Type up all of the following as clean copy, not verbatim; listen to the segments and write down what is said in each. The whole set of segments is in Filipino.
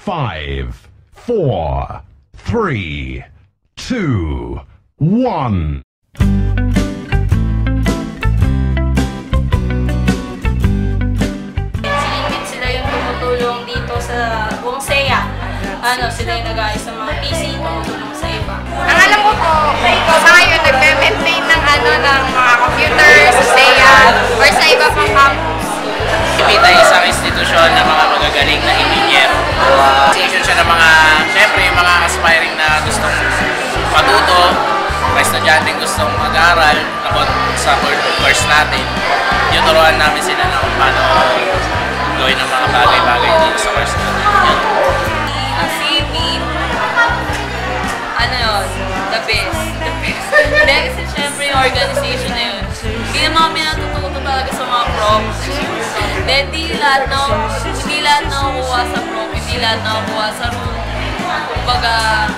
5, 4, 3, 2, 1. Sila yung tumutulong dito sa buong SEA. Sila yung nag-ayos sa mga PC, tumutulong sa iba. Ang alam ko po, sa ngayon nagme-maintain ng ng mga computer sa SEA or sa iba pang campus. Ipita isang institusyon ng mga magagaling na engineer. Institusyon siya ng mga, syempre yung mga aspiring na gustong matuto, may estudyanteng gustong mag-aral about sa course natin. Yung turuan namin sila na kung paano gawin ng mga bagay-bagay dito sa course natin. The best. Hindi, kasi syempre yung organization na yun. Hindi naman kami natututo talaga sa mga prof. Hindi lahat nakukuha sa prof, hindi lahat nakukuha sa room. Kumbaga,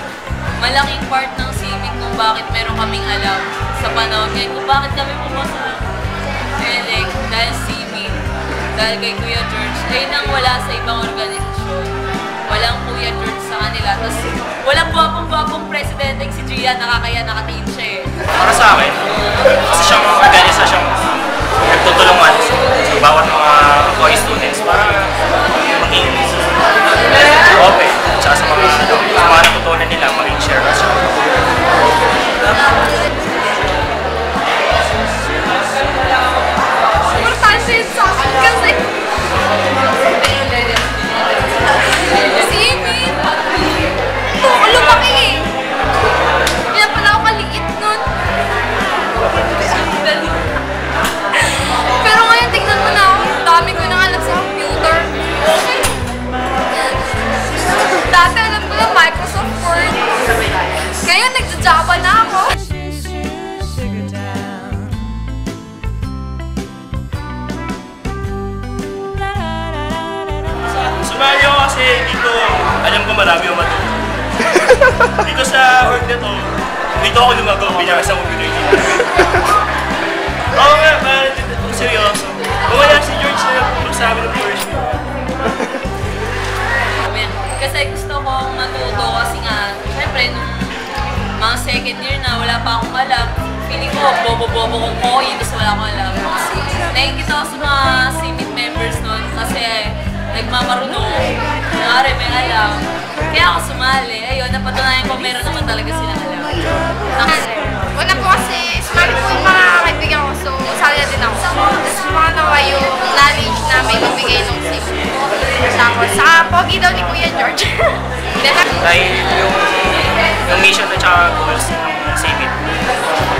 malaking part ng civic kung bakit meron kaming alam sa panahon ngayon, kung bakit kami pumasok. Dahil civic, dahil kay Kuya George, ayun ang wala sa ibang organisasyon. Walang Kuya George sa kanila. Tapos, walang buwapong presidente si Gia, nakakaya nakatingin siya eh. Para sa akin, kasi siyang organisasyong nagtutulungan sa bawat mga employee students para maging open tsaka sa mga natutunan nila maging share at siya. Importante yun sa akin kasi lumaki eh. Kaya pala ako maliit nun. Pero ngayon, tignan mo na ako. Dami ko nang alam sa computer. Dati alam ko na Microsoft Word. Ngayon, nagja-Java na ako. Sumali ako kasi dito, alam ko marami yung matuto. Dito sa work na to, dito ako lumagaw bilang isang computer engineer. Oo nga, parang dito seryoso. Kung wala si George na nagpulog sa amin ng first year. Kasi gusto kong matuto kasi nga, syempre, nung mga second year na wala pa akong alam, feeling ko, bobo-bobo kong koy, kasi wala akong alam. Nakikita ko sa mga CIVIC members nun kasi nagmamarunong, nangyari may alam. Kaya ako sumali. Ayun, napatunayan ko meron naman talaga silang alam. Una po kasi, sumali po yung mga kaibigan ko, so sali na din ako. Tapos pangalawa yung knowledge na may bibigay ng CIVIC. Tapos, sa pogi daw ni Kuya George. Dahil yung mission at saka goals ng CIVIC,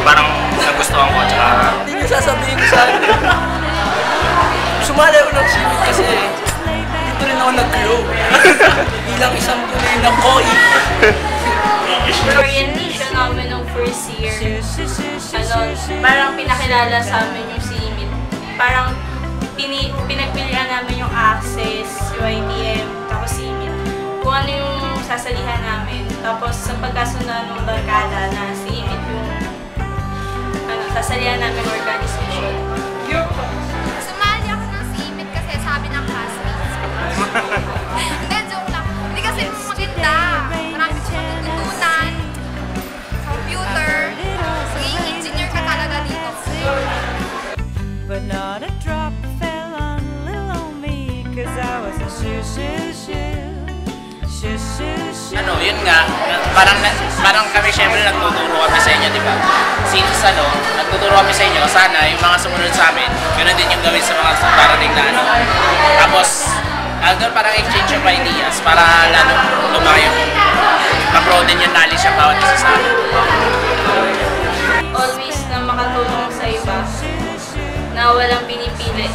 parang nagustuhan ko at saka... Hindi nga sasabihin ko sa akin. Sumali ako ng CIVIC kasi dito rin ako nag-grow. Bilang isang tuloy ng KOI. Orientation namin ng first year, parang pinakilala sa amin yung CIVIC. Parang pinagpilihan namin yung Access, UITM, tapos CIVIC. Kung ano yung sasalihan namin. Tapos sa pagkasundan ng barkada na CIVIC yung sasalihan namin organization. Sumali ako ng CIVIC kasi sabi ng classmates. Hindi, joke lang. Hindi kasi maganda. Marami kong matututunan. Computer. Maging engineer ka talaga dito. But not a drop fell on little old me, 'cause I was a Yun nga, parang kami syempre nagtuturo kami sa inyo, di ba? Since nagtuturo kami sa inyo, sana yung mga sumunod sa amin, ganoon din yung gawin sa mga darating na Tapos, parang exchange of ideas para lalong lumayo, ma-broaden yung knowledge ng bawat isa sa amin. Always na makatulong sa iba, na walang pinipili.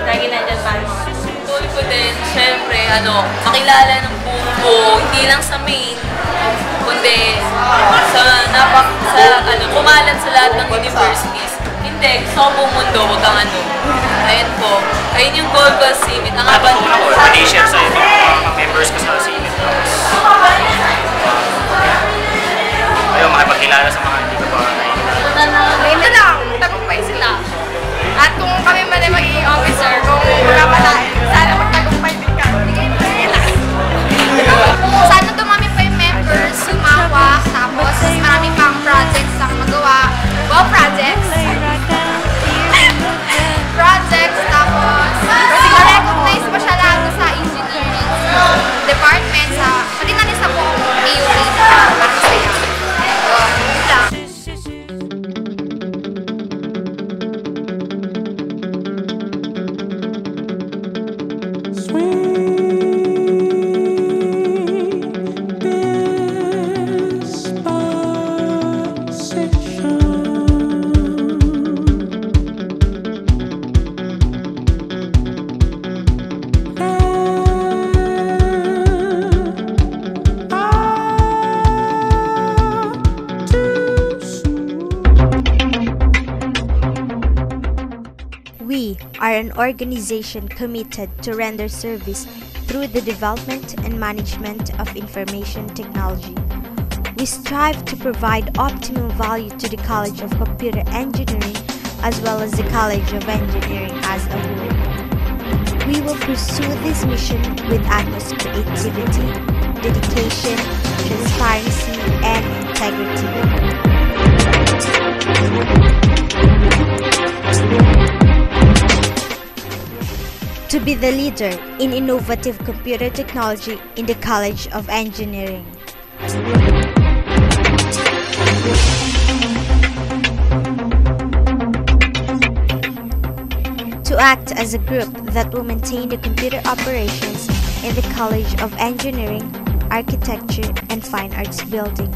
Lagi nandyan para makatulong. Goal ko din, syempre, makilala ng buo, hindi lang sa main, kundi kumalat sa lahat ng universities. Hindi, gusto ko buong mundo, huwag kang Ayun po, ayun yung goal ko sa CIVIC. Ang aban ko, organization sa ibang members ko sa CIVIC. Ayun, makipagkilala sa mga hindi ko pa Ito lang, tagumpay sila. At kung kami man ay magiging officer, kung magkapalain, sana magtagumpay din kami. are an organization committed to render service through the development and management of information technology. We strive to provide optimum value to the College of Computer Engineering as well as the College of Engineering as a whole. We will pursue this mission with utmost creativity, dedication, transparency, and integrity. To be the leader in innovative computer technology in the College of Engineering. To act as a group that will maintain the computer operations in the College of Engineering, Architecture, and Fine Arts building.